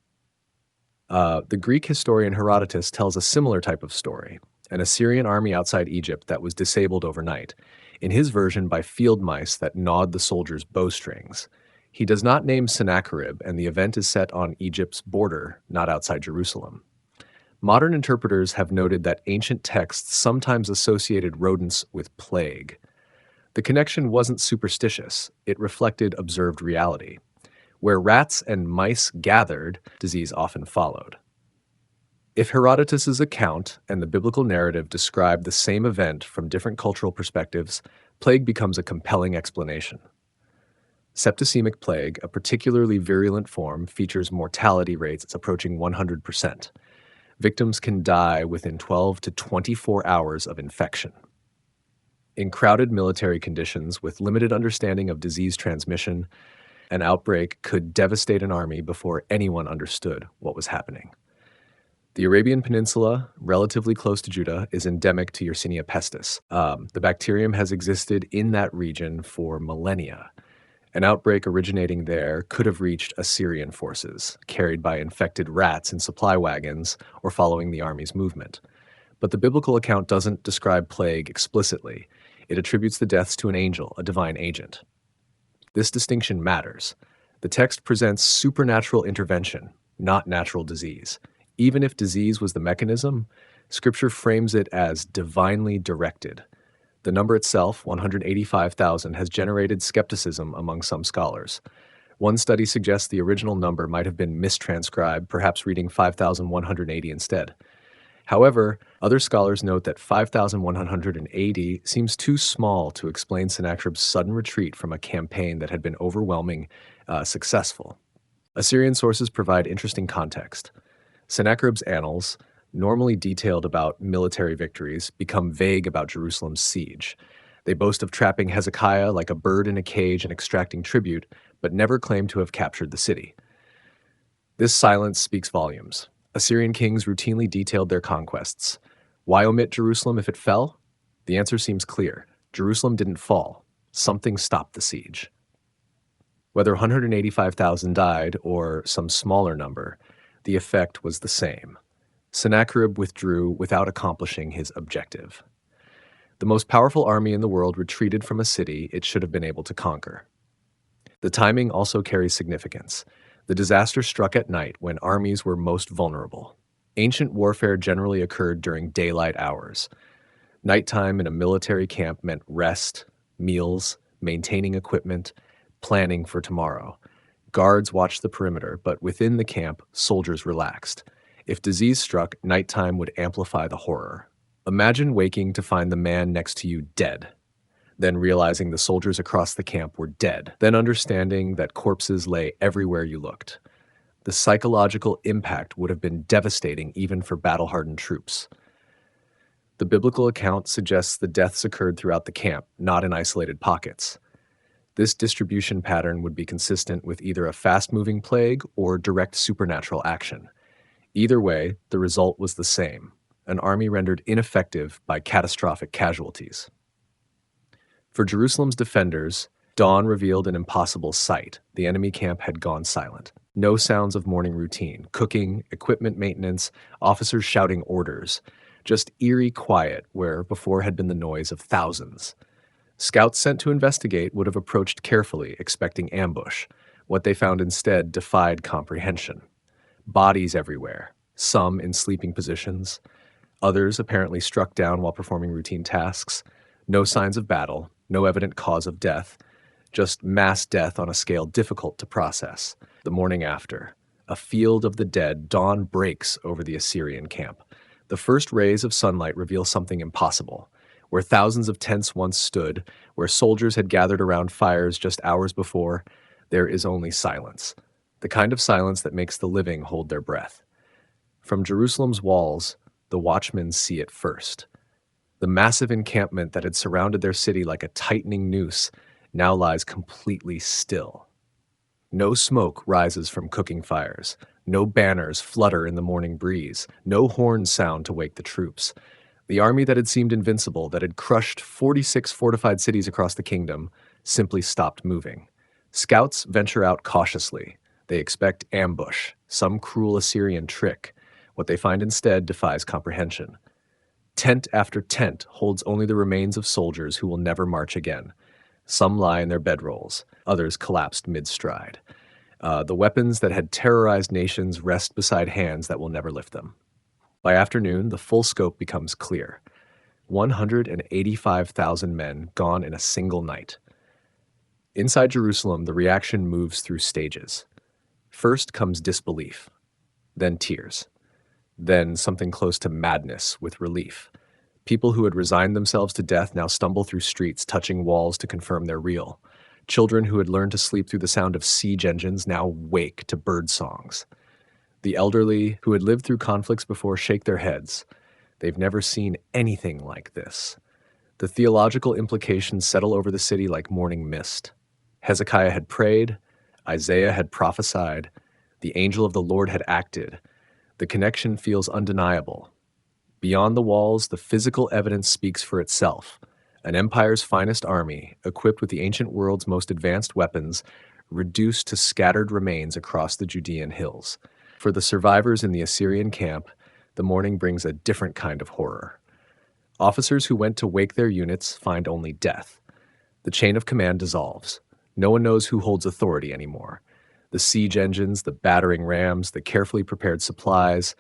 The Greek historian Herodotus tells a similar type of story, an Assyrian army outside Egypt that was disabled overnight, in his version by field mice that gnawed the soldiers' bowstrings. He does not name Sennacherib, and the event is set on Egypt's border, not outside Jerusalem. Modern interpreters have noted that ancient texts sometimes associated rodents with plague. The connection wasn't superstitious, it reflected observed reality. Where rats and mice gathered, disease often followed. If Herodotus's account and the biblical narrative describe the same event from different cultural perspectives, plague becomes a compelling explanation. Septicemic plague, a particularly virulent form, features mortality rates approaching 100%. Victims can die within 12 to 24 hours of infection. In crowded military conditions with limited understanding of disease transmission, an outbreak could devastate an army before anyone understood what was happening. The Arabian Peninsula, relatively close to Judah, is endemic to Yersinia pestis. The bacterium has existed in that region for millennia. An outbreak originating there could have reached Assyrian forces, carried by infected rats in supply wagons or following the army's movement. But the biblical account doesn't describe plague explicitly. It attributes the deaths to an angel, a divine agent. This distinction matters. The text presents supernatural intervention, not natural disease. Even if disease was the mechanism, Scripture frames it as divinely directed. The number itself, 185,000, has generated skepticism among some scholars. One study suggests the original number might have been mistranscribed, perhaps reading 5,180 instead. However, other scholars note that 5,180 seems too small to explain Sennacherib's sudden retreat from a campaign that had been overwhelmingly successful. Assyrian sources provide interesting context. Sennacherib's annals, normally detailed about military victories, become vague about Jerusalem's siege. They boast of trapping Hezekiah like a bird in a cage and extracting tribute, but never claim to have captured the city. This silence speaks volumes. Assyrian kings routinely detailed their conquests. Why omit Jerusalem if it fell? The answer seems clear. Jerusalem didn't fall. Something stopped the siege. Whether 185,000 died or some smaller number, the effect was the same. Sennacherib withdrew without accomplishing his objective. The most powerful army in the world retreated from a city it should have been able to conquer. The timing also carries significance. The disaster struck at night when armies were most vulnerable. Ancient warfare generally occurred during daylight hours. Nighttime in a military camp meant rest, meals, maintaining equipment, planning for tomorrow. Guards watched the perimeter, but within the camp, soldiers relaxed. If disease struck, nighttime would amplify the horror. Imagine waking to find the man next to you dead, then realizing the soldiers across the camp were dead, then understanding that corpses lay everywhere you looked. The psychological impact would have been devastating even for battle-hardened troops. The biblical account suggests the deaths occurred throughout the camp, not in isolated pockets. This distribution pattern would be consistent with either a fast-moving plague or direct supernatural action. Either way, the result was the same, an army rendered ineffective by catastrophic casualties. For Jerusalem's defenders, dawn revealed an impossible sight. The enemy camp had gone silent. No sounds of morning routine, cooking, equipment maintenance, officers shouting orders. Just eerie quiet where before had been the noise of thousands. Scouts sent to investigate would have approached carefully, expecting ambush. What they found instead defied comprehension. Bodies everywhere, some in sleeping positions, others apparently struck down while performing routine tasks. No signs of battle, no evident cause of death, just mass death on a scale difficult to process. The morning after, a field of the dead, dawn breaks over the Assyrian camp. The first rays of sunlight reveal something impossible. Where thousands of tents once stood, where soldiers had gathered around fires just hours before, there is only silence. The kind of silence that makes the living hold their breath. From Jerusalem's walls, the watchmen see it first. The massive encampment that had surrounded their city like a tightening noose now lies completely still. No smoke rises from cooking fires. No banners flutter in the morning breeze. No horns sound to wake the troops. The army that had seemed invincible, that had crushed 46 fortified cities across the kingdom, simply stopped moving. Scouts venture out cautiously. They expect ambush, some cruel Assyrian trick. What they find instead defies comprehension. Tent after tent holds only the remains of soldiers who will never march again. Some lie in their bedrolls, others collapsed mid-stride. The weapons that had terrorized nations rest beside hands that will never lift them. By afternoon, the full scope becomes clear. 185,000 men gone in a single night. Inside Jerusalem, the reaction moves through stages. First comes disbelief, then tears, then something close to madness with relief. People who had resigned themselves to death now stumble through streets, touching walls to confirm they're real. Children who had learned to sleep through the sound of siege engines now wake to bird songs. The elderly who had lived through conflicts before shake their heads. They've never seen anything like this. The theological implications settle over the city like morning mist. Hezekiah had prayed, Isaiah had prophesied, the angel of the Lord had acted. The connection feels undeniable. Beyond the walls, the physical evidence speaks for itself. An empire's finest army, equipped with the ancient world's most advanced weapons, reduced to scattered remains across the Judean hills. For the survivors in the Assyrian camp, the morning brings a different kind of horror. Officers who went to wake their units find only death. The chain of command dissolves. No one knows who holds authority anymore. The siege engines, the battering rams, the carefully prepared supplies,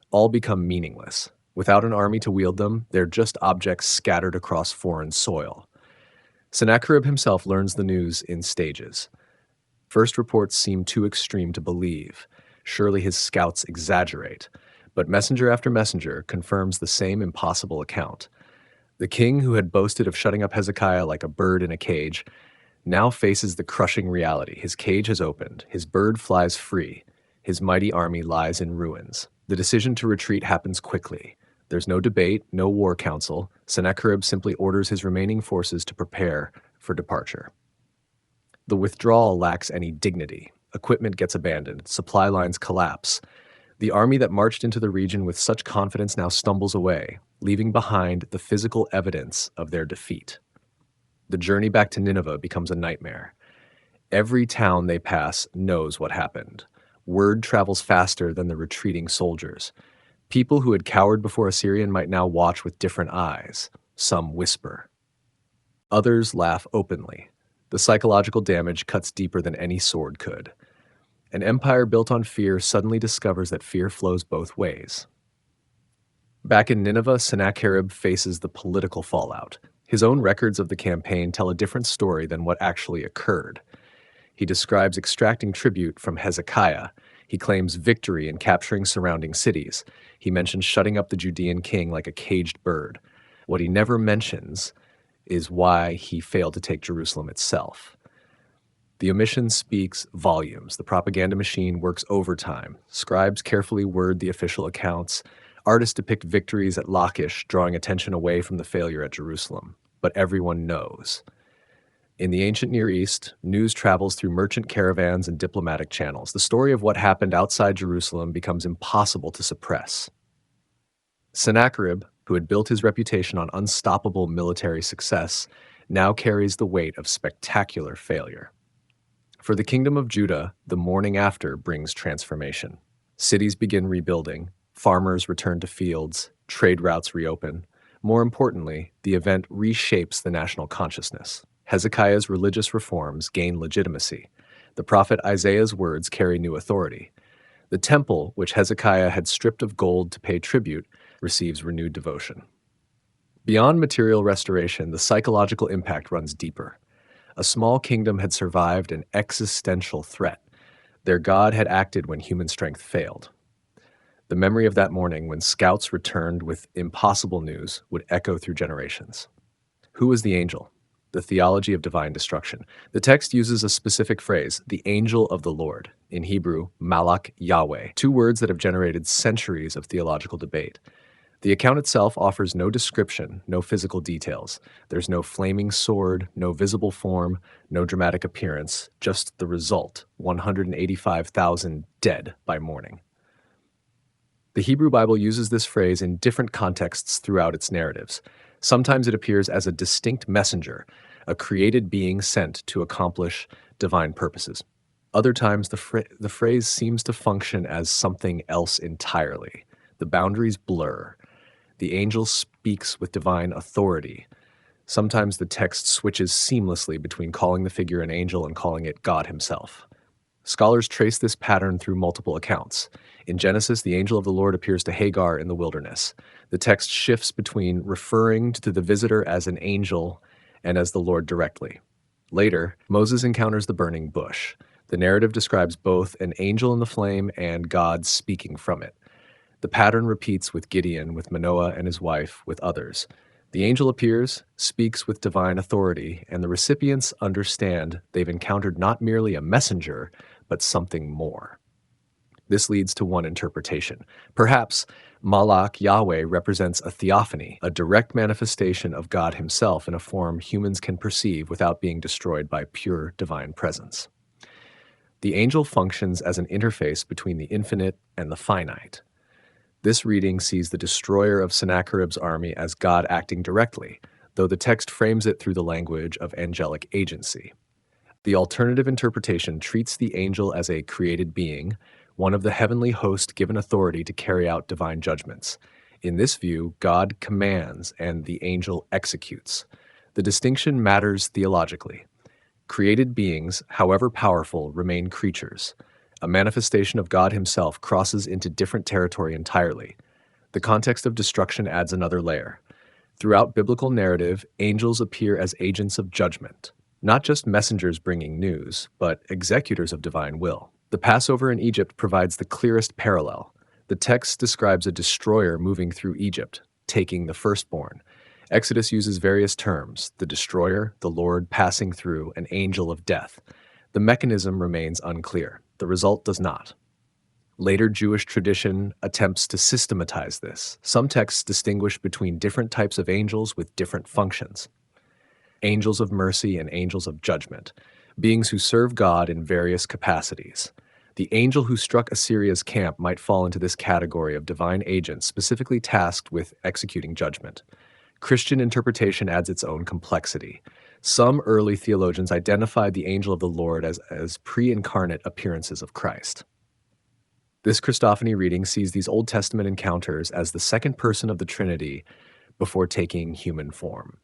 all become meaningless. Without an army to wield them, they're just objects scattered across foreign soil. Sennacherib himself learns the news in stages. First reports seem too extreme to believe. Surely his scouts exaggerate. But messenger after messenger confirms the same impossible account. The king who had boasted of shutting up Hezekiah like a bird in a cage now faces the crushing reality. His cage has opened. His bird flies free. His mighty army lies in ruins. The decision to retreat happens quickly. There's no debate, no war council. Sennacherib simply orders his remaining forces to prepare for departure. The withdrawal lacks any dignity. Equipment gets abandoned. Supply lines collapse. The army that marched into the region with such confidence now stumbles away, leaving behind the physical evidence of their defeat. The journey back to Nineveh becomes a nightmare. Every town they pass knows what happened. Word travels faster than the retreating soldiers. People who had cowered before Assyrian might now watch with different eyes. Some whisper. Others laugh openly. The psychological damage cuts deeper than any sword could. An empire built on fear suddenly discovers that fear flows both ways. Back in Nineveh, Sennacherib faces the political fallout. His own records of the campaign tell a different story than what actually occurred. He describes extracting tribute from Hezekiah. He claims victory in capturing surrounding cities. He mentions shutting up the Judean king like a caged bird. What he never mentions is why he failed to take Jerusalem itself. The omission speaks volumes. The propaganda machine works overtime. Scribes carefully word the official accounts. Artists depict victories at Lachish, drawing attention away from the failure at Jerusalem. But everyone knows. In the ancient Near East, news travels through merchant caravans and diplomatic channels. The story of what happened outside Jerusalem becomes impossible to suppress. Sennacherib, who had built his reputation on unstoppable military success, now carries the weight of spectacular failure. For the kingdom of Judah, the morning after brings transformation. Cities begin rebuilding, farmers return to fields, trade routes reopen. More importantly, the event reshapes the national consciousness. Hezekiah's religious reforms gain legitimacy. The prophet Isaiah's words carry new authority. The temple, which Hezekiah had stripped of gold to pay tribute, receives renewed devotion. Beyond material restoration, the psychological impact runs deeper. A small kingdom had survived an existential threat. Their God had acted when human strength failed. The memory of that morning when scouts returned with impossible news would echo through generations. Who was the angel? The theology of divine destruction. The text uses a specific phrase, the angel of the Lord, in Hebrew, Malach Yahweh, two words that have generated centuries of theological debate. The account itself offers no description, no physical details. There's no flaming sword, no visible form, no dramatic appearance, just the result: 185,000 dead by morning. The Hebrew Bible uses this phrase in different contexts throughout its narratives. Sometimes it appears as a distinct messenger, a created being sent to accomplish divine purposes. Other times, the phrase seems to function as something else entirely. The boundaries blur. The angel speaks with divine authority. Sometimes the text switches seamlessly between calling the figure an angel and calling it God himself. Scholars trace this pattern through multiple accounts. In Genesis, the angel of the Lord appears to Hagar in the wilderness. The text shifts between referring to the visitor as an angel and as the Lord directly. Later, Moses encounters the burning bush. The narrative describes both an angel in the flame and God speaking from it. The pattern repeats with Gideon, with Manoah and his wife, with others. The angel appears, speaks with divine authority, and the recipients understand they've encountered not merely a messenger, but something more. This leads to one interpretation. Perhaps Malach Yahweh represents a theophany, a direct manifestation of God himself in a form humans can perceive without being destroyed by pure divine presence. The angel functions as an interface between the infinite and the finite. This reading sees the destroyer of Sennacherib's army as God acting directly, though the text frames it through the language of angelic agency. The alternative interpretation treats the angel as a created being, one of the heavenly host given authority to carry out divine judgments. In this view, God commands and the angel executes. The distinction matters theologically. Created beings, however powerful, remain creatures. A manifestation of God himself crosses into different territory entirely. The context of destruction adds another layer. Throughout biblical narrative, angels appear as agents of judgment, not just messengers bringing news, but executors of divine will. The Passover in Egypt provides the clearest parallel. The text describes a destroyer moving through Egypt, taking the firstborn. Exodus uses various terms: the destroyer, the Lord passing through, an angel of death. The mechanism remains unclear. The result does not. Later Jewish tradition attempts to systematize this. Some texts distinguish between different types of angels with different functions: angels of mercy and angels of judgment, beings who serve God in various capacities. The angel who struck Assyria's camp might fall into this category of divine agents specifically tasked with executing judgment. Christian interpretation adds its own complexity. Some early theologians identified the angel of the Lord as pre-incarnate appearances of Christ. This Christophany reading sees these Old Testament encounters as the second person of the Trinity before taking human form.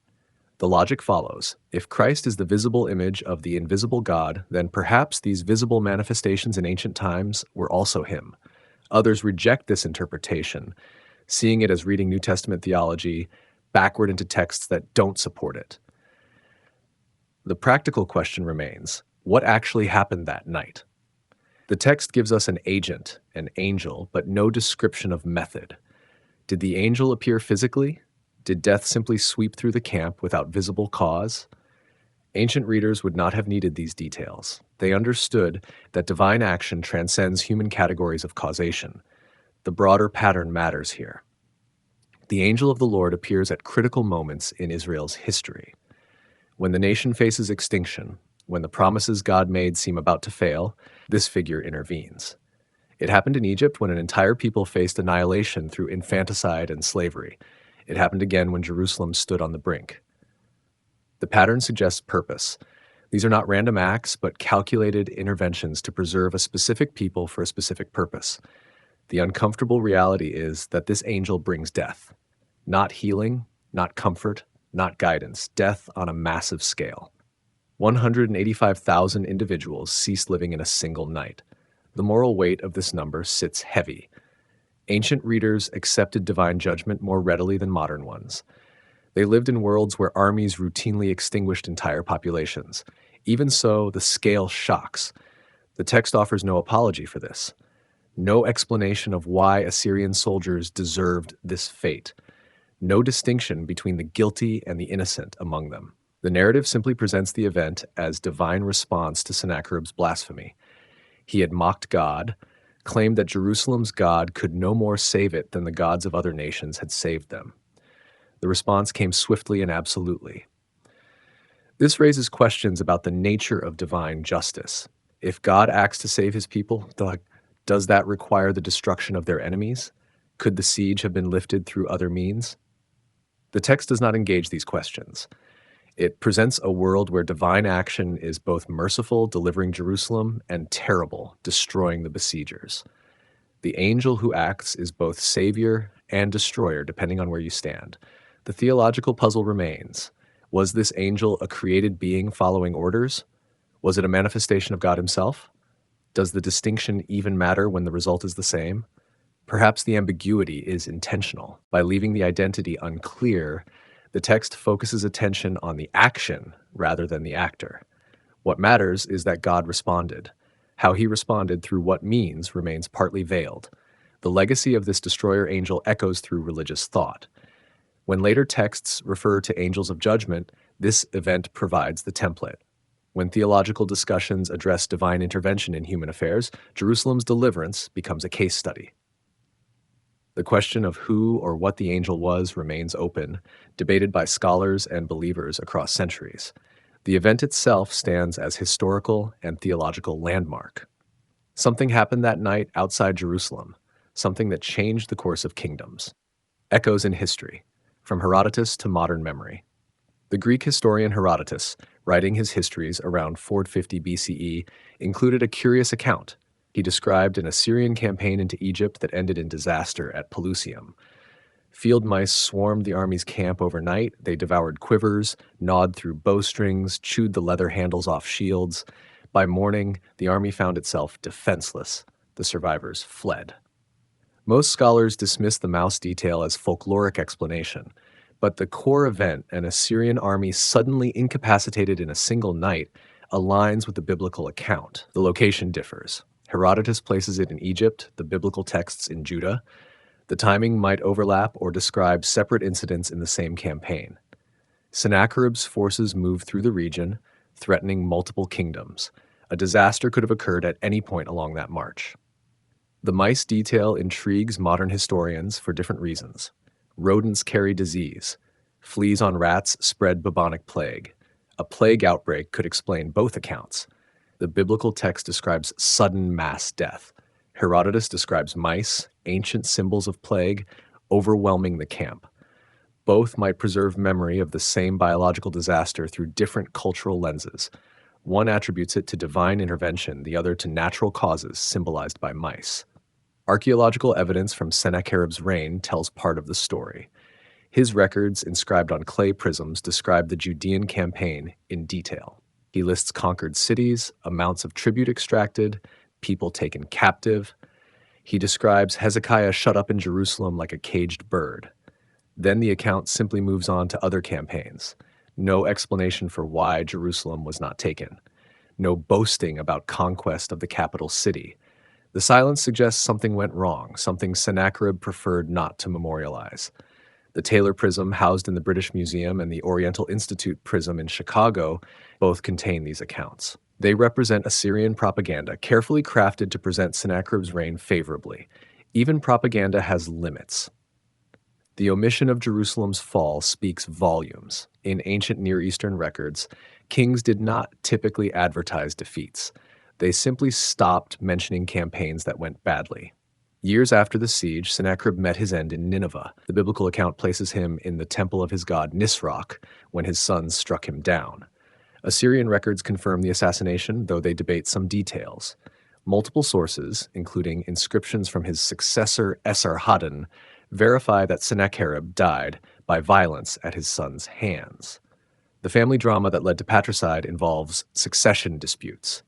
The logic follows. If Christ is the visible image of the invisible God, then perhaps these visible manifestations in ancient times were also him. Others reject this interpretation, seeing it as reading New Testament theology backward into texts that don't support it. The practical question remains: what actually happened that night? The text gives us an agent, an angel, but no description of method. Did the angel appear physically? Did death simply sweep through the camp without visible cause? Ancient readers would not have needed these details. They understood that divine action transcends human categories of causation. The broader pattern matters here. The angel of the Lord appears at critical moments in Israel's history. When the nation faces extinction, when the promises God made seem about to fail, this figure intervenes. It happened in Egypt when an entire people faced annihilation through infanticide and slavery. It happened again when Jerusalem stood on the brink. The pattern suggests purpose. These are not random acts, but calculated interventions to preserve a specific people for a specific purpose. The uncomfortable reality is that this angel brings death. Not healing, not comfort, not guidance. Death on a massive scale. 185,000 individuals ceased living in a single night. The moral weight of this number sits heavy. Ancient readers accepted divine judgment more readily than modern ones. They lived in worlds where armies routinely extinguished entire populations. Even so, the scale shocks. The text offers no apology for this. No explanation of why Assyrian soldiers deserved this fate. No distinction between the guilty and the innocent among them. The narrative simply presents the event as divine response to Sennacherib's blasphemy. He had mocked God. claimed that Jerusalem's God could no more save it than the gods of other nations had saved them. The response came swiftly and absolutely. This raises questions about the nature of divine justice. If God acts to save his people, does that require the destruction of their enemies? Could the siege have been lifted through other means? The text does not engage these questions. It presents a world where divine action is both merciful, delivering Jerusalem, and terrible, destroying the besiegers. The angel who acts is both savior and destroyer, depending on where you stand. The theological puzzle remains. Was this angel a created being following orders? Was it a manifestation of God himself? Does the distinction even matter when the result is the same? Perhaps the ambiguity is intentional. By leaving the identity unclear, the text focuses attention on the action rather than the actor. What matters is that God responded. How he responded through what means remains partly veiled. The legacy of this destroyer angel echoes through religious thought. When later texts refer to angels of judgment, this event provides the template. When theological discussions address divine intervention in human affairs, Jerusalem's deliverance becomes a case study. The question of who or what the angel was remains open, debated by scholars and believers across centuries. The event itself stands as historical and theological landmark. Something happened that night outside Jerusalem, something that changed the course of kingdoms. Echoes in history, from Herodotus to modern memory. The Greek historian Herodotus, writing his histories around 450 BCE, included a curious account. He described an Assyrian campaign into Egypt that ended in disaster at Pelusium. Field mice swarmed the army's camp overnight. They devoured quivers, gnawed through bowstrings, chewed the leather handles off shields. By morning, the army found itself defenseless. The survivors fled. Most scholars dismiss the mouse detail as folkloric explanation, but the core event, an Assyrian army suddenly incapacitated in a single night, aligns with the biblical account. The location differs. Herodotus places it in Egypt, the biblical texts in Judah. The timing might overlap or describe separate incidents in the same campaign. Sennacherib's forces moved through the region, threatening multiple kingdoms. A disaster could have occurred at any point along that march. The mice detail intrigues modern historians for different reasons. Rodents carry disease. Fleas on rats spread bubonic plague. A plague outbreak could explain both accounts. The biblical text describes sudden mass death. Herodotus describes mice, ancient symbols of plague, overwhelming the camp. Both might preserve memory of the same biological disaster through different cultural lenses. One attributes it to divine intervention, the other to natural causes symbolized by mice. Archaeological evidence from Sennacherib's reign tells part of the story. His records, inscribed on clay prisms, describe the Judean campaign in detail. He lists conquered cities, amounts of tribute extracted, people taken captive. He describes Hezekiah shut up in Jerusalem like a caged bird. Then the account simply moves on to other campaigns. No explanation for why Jerusalem was not taken. No boasting about conquest of the capital city. The silence suggests something went wrong, something Sennacherib preferred not to memorialize. The Taylor Prism, housed in the British Museum, and the Oriental Institute Prism in Chicago both contain these accounts. They represent Assyrian propaganda, carefully crafted to present Sennacherib's reign favorably. Even propaganda has limits. The omission of Jerusalem's fall speaks volumes. In ancient Near Eastern records, kings did not typically advertise defeats. They simply stopped mentioning campaigns that went badly. Years after the siege, Sennacherib met his end in Nineveh. The biblical account places him in the temple of his god Nisroch when his sons struck him down. Assyrian records confirm the assassination, though they debate some details. Multiple sources, including inscriptions from his successor Esarhaddon, verify that Sennacherib died by violence at his son's hands. The family drama that led to patricide involves succession disputes.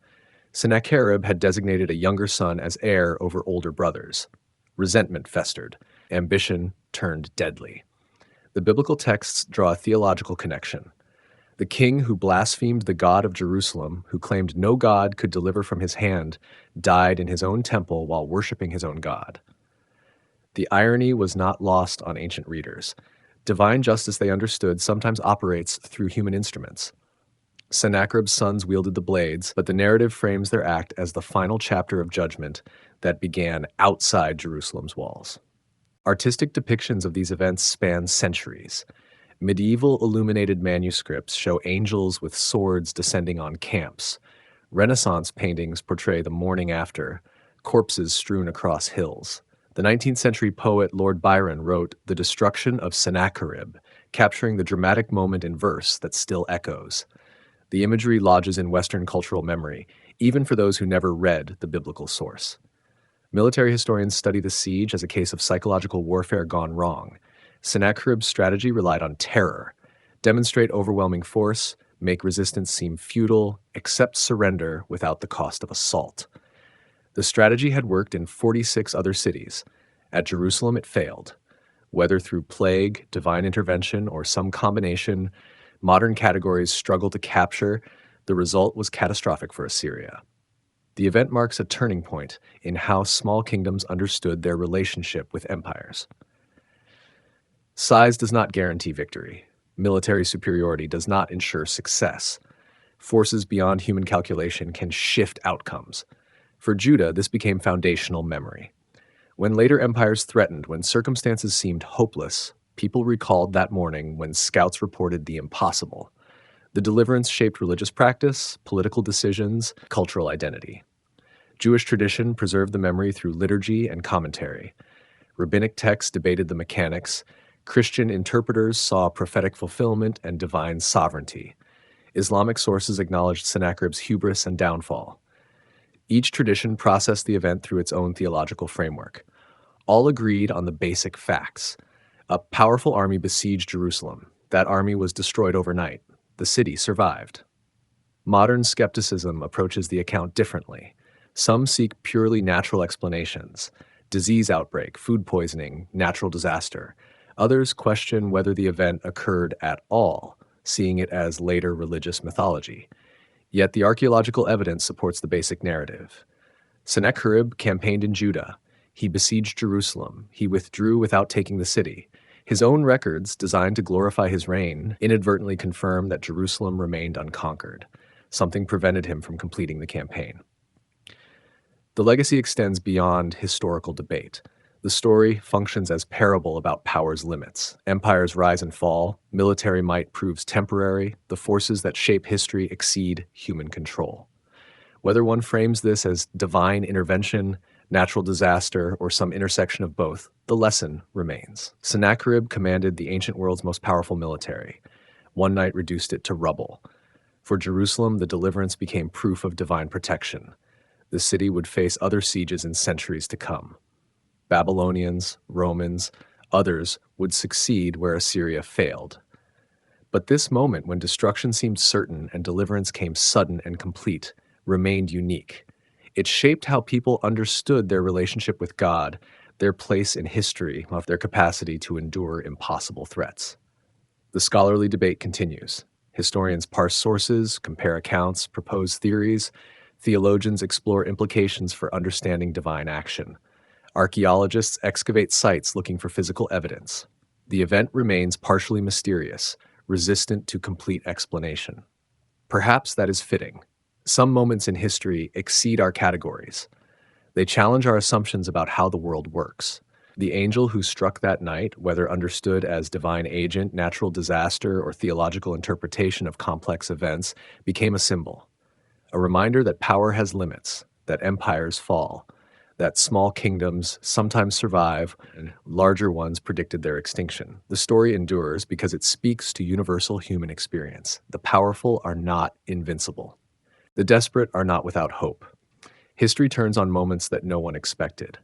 Sennacherib had designated a younger son as heir over older brothers. Resentment festered. Ambition turned deadly. The biblical texts draw a theological connection. The king who blasphemed the God of Jerusalem, who claimed no God could deliver from his hand, died in his own temple while worshiping his own God. The irony was not lost on ancient readers. Divine justice, they understood, sometimes operates through human instruments. Sennacherib's sons wielded the blades, but the narrative frames their act as the final chapter of judgment, that began outside Jerusalem's walls. Artistic depictions of these events span centuries. Medieval illuminated manuscripts show angels with swords descending on camps. Renaissance paintings portray the morning after, corpses strewn across hills. The 19th century poet Lord Byron wrote The Destruction of Sennacherib, capturing the dramatic moment in verse that still echoes. The imagery lodges in Western cultural memory, even for those who never read the biblical source. Military historians study the siege as a case of psychological warfare gone wrong. Sennacherib's strategy relied on terror: demonstrate overwhelming force, make resistance seem futile, accept surrender without the cost of assault. The strategy had worked in 46 other cities. At Jerusalem, it failed. Whether through plague, divine intervention, or some combination, modern categories struggle to capture. The result was catastrophic for Assyria. The event marks a turning point in how small kingdoms understood their relationship with empires. Size does not guarantee victory. Military superiority does not ensure success. Forces beyond human calculation can shift outcomes. For Judah, this became foundational memory. When later empires threatened, when circumstances seemed hopeless, people recalled that morning when scouts reported the impossible. The deliverance shaped religious practice, political decisions, cultural identity. Jewish tradition preserved the memory through liturgy and commentary. Rabbinic texts debated the mechanics. Christian interpreters saw prophetic fulfillment and divine sovereignty. Islamic sources acknowledged Sennacherib's hubris and downfall. Each tradition processed the event through its own theological framework. All agreed on the basic facts. A powerful army besieged Jerusalem. That army was destroyed overnight. The city survived. Modern skepticism approaches the account differently. Some seek purely natural explanations: disease outbreak, food poisoning, natural disaster. Others question whether the event occurred at all, seeing it as later religious mythology. Yet the archaeological evidence supports the basic narrative. Sennacherib campaigned in Judah. He besieged Jerusalem. He withdrew without taking the city. His own records, designed to glorify his reign, inadvertently confirm that Jerusalem remained unconquered. Something prevented him from completing the campaign. The legacy extends beyond historical debate. The story functions as parable about power's limits. Empires rise and fall, military might proves temporary, the forces that shape history exceed human control. Whether one frames this as divine intervention, natural disaster, or some intersection of both, the lesson remains. Sennacherib commanded the ancient world's most powerful military. One night reduced it to rubble. For Jerusalem, the deliverance became proof of divine protection. The city would face other sieges in centuries to come. Babylonians, Romans, others would succeed where Assyria failed. But this moment, when destruction seemed certain and deliverance came sudden and complete, remained unique. It shaped how people understood their relationship with God, their place in history, of their capacity to endure impossible threats. The scholarly debate continues. Historians parse sources, compare accounts, propose theories. Theologians explore implications for understanding divine action. Archaeologists excavate sites looking for physical evidence. The event remains partially mysterious, resistant to complete explanation. Perhaps that is fitting. Some moments in history exceed our categories. They challenge our assumptions about how the world works. The angel who struck that night, whether understood as divine agent, natural disaster, or theological interpretation of complex events, became a symbol. A reminder that power has limits, that empires fall, that small kingdoms sometimes survive, and larger ones predicted their extinction. The story endures because it speaks to universal human experience. The powerful are not invincible. The desperate are not without hope. History turns on moments that no one expected.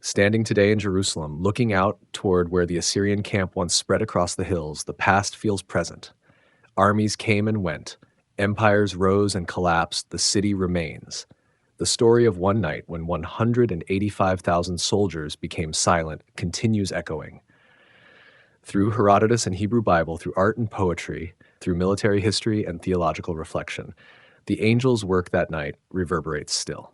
Standing today in Jerusalem, looking out toward where the Assyrian camp once spread across the hills, the past feels present. Armies came and went. Empires rose and collapsed. The city remains. The story of one night when 185,000 soldiers became silent continues echoing. Through Herodotus and Hebrew Bible, through art and poetry, through military history and theological reflection, the angel's work that night reverberates still.